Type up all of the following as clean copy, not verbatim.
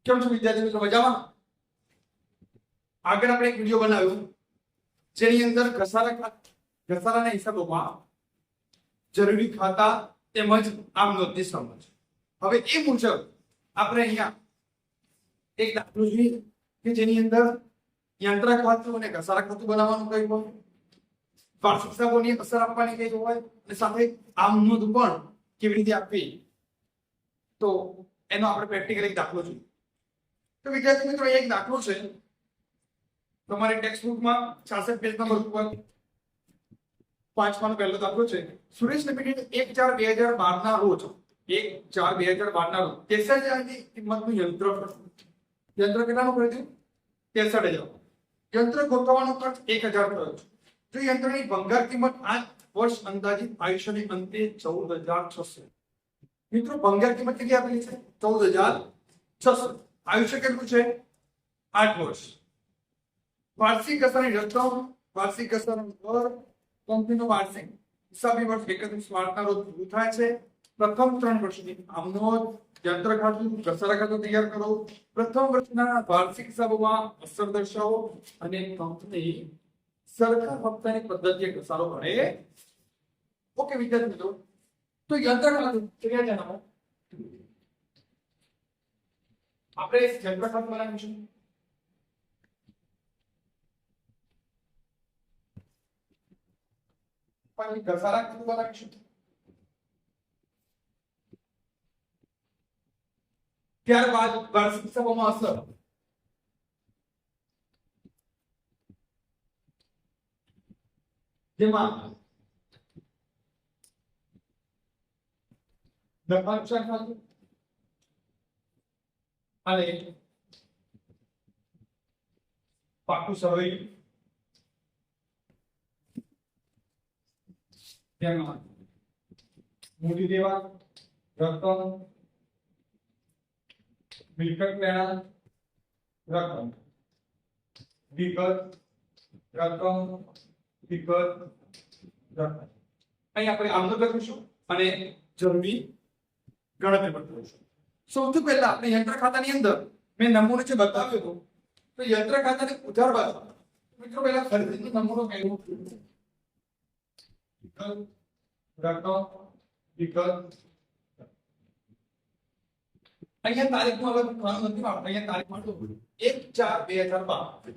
કેમ છો વિદ્યાર્થી મિત્રો, મજામાં? આગળ આપણે એક વિડિયો બનાવ્યો જેની અંદર ઘસારાના હિસાબોમાં જરૂરી ખાતા તેમજ આમ નોંધની સમજ. હવે એ મુજબ આપણે અહીંયા એક દાખલો જોઈએ કે જેની અંદર યંત્ર ખાતું અને ઘસારા ખાતું બનાવવાનું કહ્યું હોય, વાર્ષિક હિસાબોની અસર આપવાની કહી હોય અને સાથે આમ નોંધ પણ કેવી રીતે આપવી, તો એનો આપણે પ્રેક્ટિકલ એક દાખલો જોઈએ. તો વિદ્યાર્થી મિત્રો, એક દાખલો છે તમારી ટેક્સ્ટ બુકમાં 66 પેજ નંબર ઉપર પાંચમાનો પહેલો દાખલો છે. સુરેશ લિમિટેડ 1/4/2012 ના રોજ 1/4/2012 ના રોજ 63,000 ની કિંમતનું યંત્ર કેટલાનું ખરીદ્યું? 63,000. યંત્ર ગોઠવવાનો ખર્ચ 1,000 થયો છે. જો યંત્રની ભંગાર કિંમત 8 વર્ષ અંદાજિત આયુષ્યની અંતે 14,600. મિત્રો, ભંગાર કિંમત કેટલી આપેલી છે? 14,600. આયુષ્ય કેટલું છે? 8 વર્ષ. વાર્ષિક ઘસારાની રકમ, વાર્ષિક ઘસારાનો દર, કંપનીનો વાર્ષિક હિસાબી વર્ષ 31 માર્ચના રોજ પૂરું થાય છે. પ્રથમ 3 વર્ષની આમ નોંધ, યંત્ર ખાતું, ઘસારા ખાતું તૈયાર કરો. પ્રથમ વર્ષના વાર્ષિક હિસાબોમાં અસર દર્શાવો અને કંપની સરખા હપ્તાની પદ્ધતિએ ઘસારો કરે. ઓકે વિદ્યાર્થી મિત્રો, તો યંત્ર ખાતું ક્યાં જણાવો? આપણે યંત્ર ખાતું બનાવીશું. પછી ઘસારા ખાતું બનાવીશું. ત્યારબાદ વાર્ષિક હિસાબોમાં અસર, જેમાં નફા નુકસાન ખાતું અને પાકું સરવૈયું, તેમાં મૂડી દેવા, રકમ, મિલકત લેણા, રકમ, વિગત, રકમ, વિગત, રકમ. અહીં આપણે આમ નોંધ લખીશું અને જરૂરી ગણતરી પણ કરીશું. સૌથી પહેલા આપણે યંત્ર ખાતાની અંદર મેં નમૂનો જે બતાવ્યો હતો, તો યંત્ર ખાતાની ઉધાર બાજુ મિત્રો પહેલા ખરીદનો નમૂનો મેળવો. રકમ, વિગત. અહીંયા તારીખનો અલગ ખાનું નથી, આપણે અહીંયા તારીખ માંડો 1/4/2012.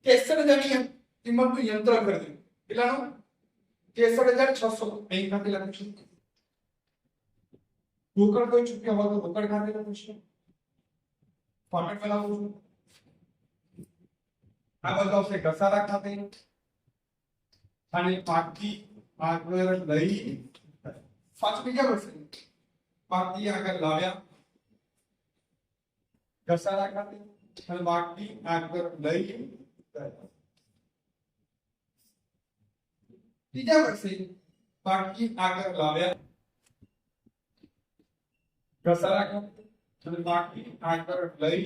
63,000 ની કિંમતનું યંત્ર ખરીદ્યું. કેટલાનું? 63,600. અહીં ખાતે લખીશું. રોકડ કોઈ ચૂક્યા હોય તો રોકડ ખાતે લખીશું. ફોર્મેટ બનાવું છું. આ બધું આવશે ઘસારા ખાતે અને પાકી આગળ લઈ પાછું બીજા વર્ષે પાકી આગળ લાવ્યા ઘસારા ખાતે અને પાકી આગળ લઈ બીજા વર્ષે પાકી આગળ લાવ્યા ઘસારા ખાતે અને પાકી આગળ લઈ.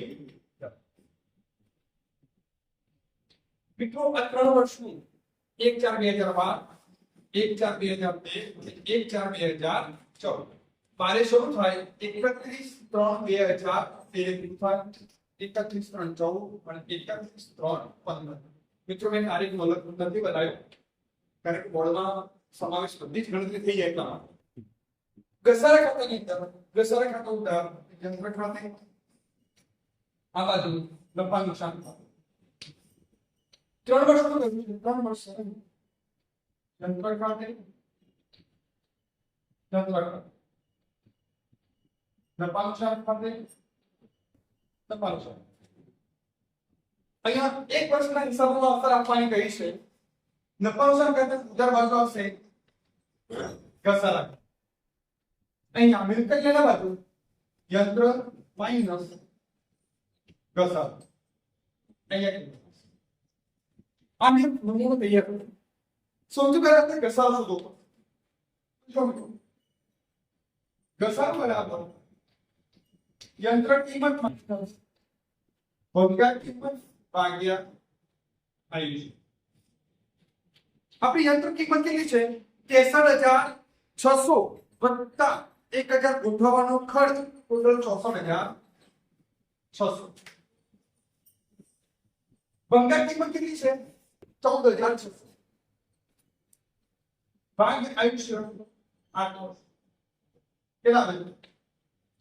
મિત્રો, આ 3 વર્ષનું 1/4/2012, 1/4/2013, 1/4/2014. બારે શરૂ થાય 31/3/2013 થાય 31/3/14 અને 31/3/15. મિત્રો, મેં તારીખ અલગ નથી બનાવ્યો કારણ કે બોર્ડમાં સમાવેશ બધી જ ગણતરી થઈ જાય એટલા માટે. ઘસારા ખાતાની અંદર ઘસારા ખાતું ઉધાર, યંત્ર ખાતે આ બાજુ નફા નુકસાન ખાતું. 3 વર્ષનું કર્યું છે. 3 વર્ષ યંત્ર ખાતે, યંત્ર ખાતે, નફા નુકસાન ખાતે, નફા નુકસાન. અહીંયા 1 વર્ષના હિસાબોમાં અસર આપવાની કહી છે. નફા નુકસાન ખાતે ઉધાર બાજુ આવશે ઘસારા. અહીંયા મિલકત લેના બાજુ યંત્ર માઈનસ ઘસારા. અહીંયા આને નમૂનો તૈયાર કરો. સૌથી પહેલા આપણે ઘસારો શોધો. જો મિત્રો, ઘસારો બરાબર યંત્ર કિંમત માઈનસ ભંગાર કિંમત ભાગ્યા આયુષ્ય. આપણી યંત્ર કિંમત કેટલી છે? 63,600 વત્તા 1,000 ગોઠવવાનો ખર્ચ, ટોટલ 64,000. 600 ભંગાર કિંમત કેટલી છે 14600 ભાગ્યા આયુષ્ય 8 વર્ષ કેટલા બને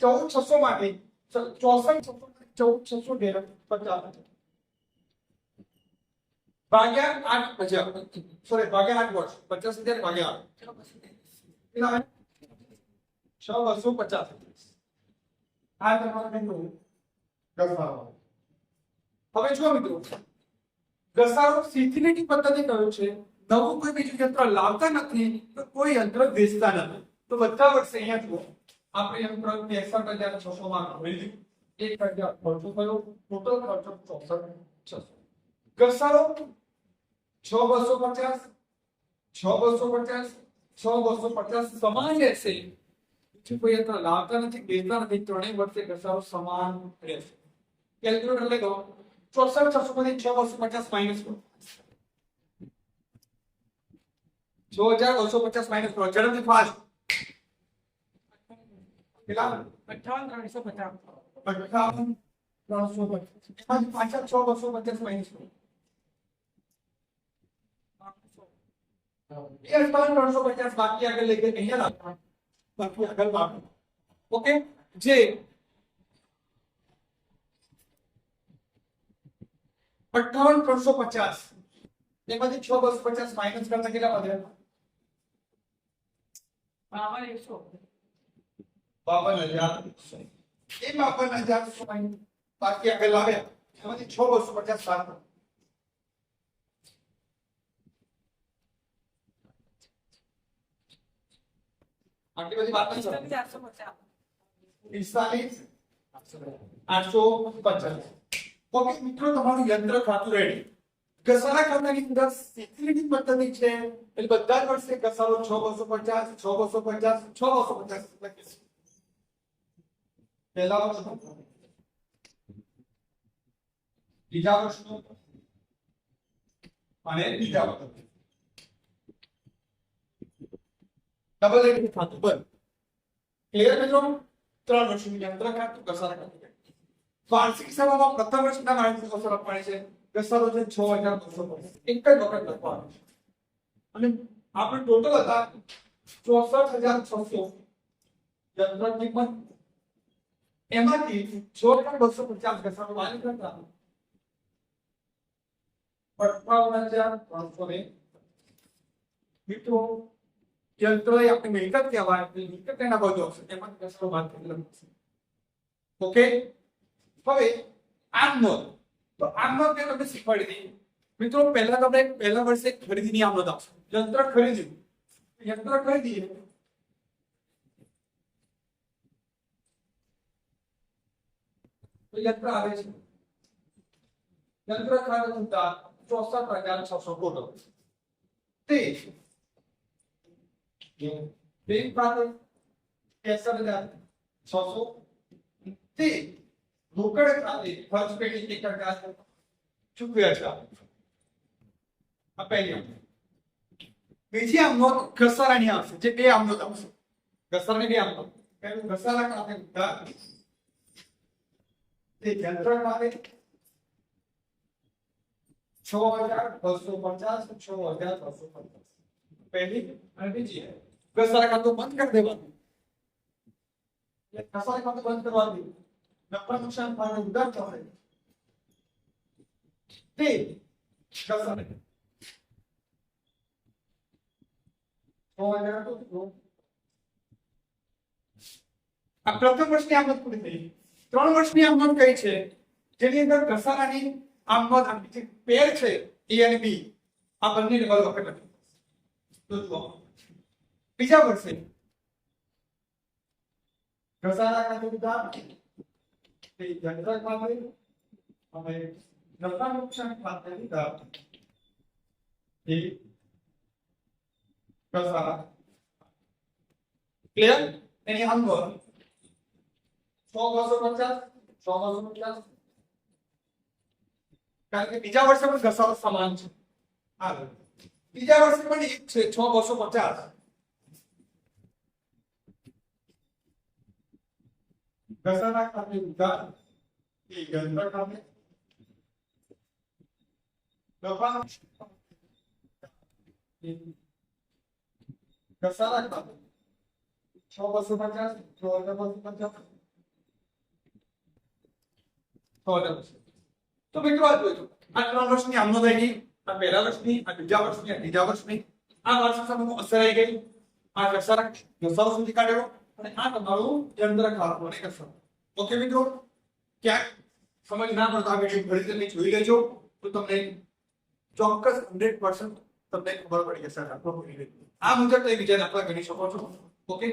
14600 માટે 14600 ડિવાઇડ 50 ભાગ્યા 8000 સોરી ભાગ્યા 8 વર્ષ 50000 ભાગ્યા 8 કેટલા બને 6250 આ તમારો બિંદુ ઘસારો હવે જો મિત્રો ઘસારો શીતલીની પદ્ધતિ કયો છે નવું કોઈ બીજું યંત્ર લાવતા નથી તો કોઈ યંત્ર વેચતા નથી તો બધા વર્ષે અહીંયા જુઓ આપણે યંત્ર 63600 માં મેળવ્યું 1000 ખર્ચો થયો ટોટલ ખર્ચો 64600 ઘસારો 6250 6250 6250 સમાન રહેશે બીજું કોઈ યંત્ર લાવતા નથી વેચતા નથી ત્રણેય વર્ષે ઘસારો સમાન રહેશે કેલ્ક્યુલેટર લઈ લો 64600 માંથી 6250 માઈનસ કરો 6250 માઈનસ કરો ઝડપથી ફાસ્ટ કેટલા 58350 એમાંથી પાછા 6250 માઈનસ કરો 5350 બાકી આગળ લઈ ગયા અહીંયા રાખો બાકી આગળ રાખો ઓકે જે 5850 એમાંથી 6250 માઈનસ કરતા કેટલા વધે 52000 એ 52000 બાકી આગળ લાવ્યા એમાંથી 6250 બાદ આટલી બધી વાત નથી 850 ઓકે મિત્રો તમારું યંત્ર ખાતું રેડી ઘસારા ખાતાની અંદર શીતલીની પદ્ધતિ છે એટલે બધા જ વર્ષે ઘસારો 6250 6250 6250 લખીશું પહેલા વર્ષનો બીજા વર્ષનો અને બીજા વર્ષનો ડબલ રેટ ખાતું બંધ ક્લિયર મિત્રો 3 વર્ષનું યંત્ર ખાતું ઘસારા ખાતું વાર્ષિક સેવામાં પ્રથમ વર્ષના માહિતી અસર આપવાની છે ઘસારો છે 6250 એક જ વખત લખવાનું છે અને આપણે ટોટલ હતા 64600 યંત્ર કિંમત એમાંથી 6250 ઘસારો વાલી કરતા 55300 ને મિત્રો યંત્ર એ આપણી મિલકત કહેવાય મિલકત એના બધું આવશે એમાં ઘસારો બાદ કરી ઓકે હવે આમ નોંધ તો આમ નોંધ મેં તમને શીખવાડી દી મિત્રો પહેલા તમને પહેલા વર્ષે ખરીદીની આમ નોંધ આવશે યંત્ર ખરીદીએ તો યંત્ર આવે છે યંત્ર ખરીદતા 64600 ટોટલ તે બેંક પાસે 63600 તે રોકડ ખાતે ખર્ચ પેટી 1000 ચૂકવ્યા છે આ પહેલી બીજી આમ નોંધ ઘસારાની આવશે જે બે આમ નોંધ આવશે ઘસારાની બે આમ નોંધ પહેલું ઘસારા ખાતે ઉધાર તે યંત્ર ખાતે 6250 6250 પહેલી અને બીજી ઘસારા ખાતું બંધ કરી દેવાનું ઘસારા ખાતું બંધ કરવાનું નફા નુકસાન ભાગનો ઉધાર થશે તે ઘસારે આ પ્રથમ વર્ષની આમદ પૂરી થઈ 3 વર્ષની આમદ કઈ છે જેની અંદર ઘસારાની આમદ આપણી જે પેર છે એ અને બી આ બંને લેવલ વખત લખી તો જુઓ બીજા વર્ષે ઘસારા ખાતે ઉધાર તે યંત્ર ખાતે અને નફા નુકસાન ખાતે ઉધાર એ ઘસારા ક્લિયર એની અંદર 6250 6250 કારણ કે બીજા વર્ષે પણ ઘસારો સમાન છે આગળ બીજા વર્ષે પણ એક છે 6250 ઘસારા ખાતે ઉધાર એ યંત્ર ખાતે દબાણ ઘસારા ખાતે 6,250 6,250 તો મિત્રો આ જોજો આ 3 વર્ષની આમનો થઈ ગઈ આ પહેલા વર્ષની આ બીજા વર્ષની આ ત્રીજા વર્ષની આ વર્ષ સમયમાં અસર આવી ગઈ આ ઘસારો સુધી કાઢ્યો અને આ તમારું યંત્ર ખાતું અને ઘસારો ઓકે મિત્રો ક્યાંક સમજ ના પડતા આ વિડિયો ફરી તમે જોઈ લેજો તો તમને ચોક્કસ 100% તમને ખબર પડી જશે આ મુજબ તમે બીજા દાખલા ગણી શકો છો ઓકે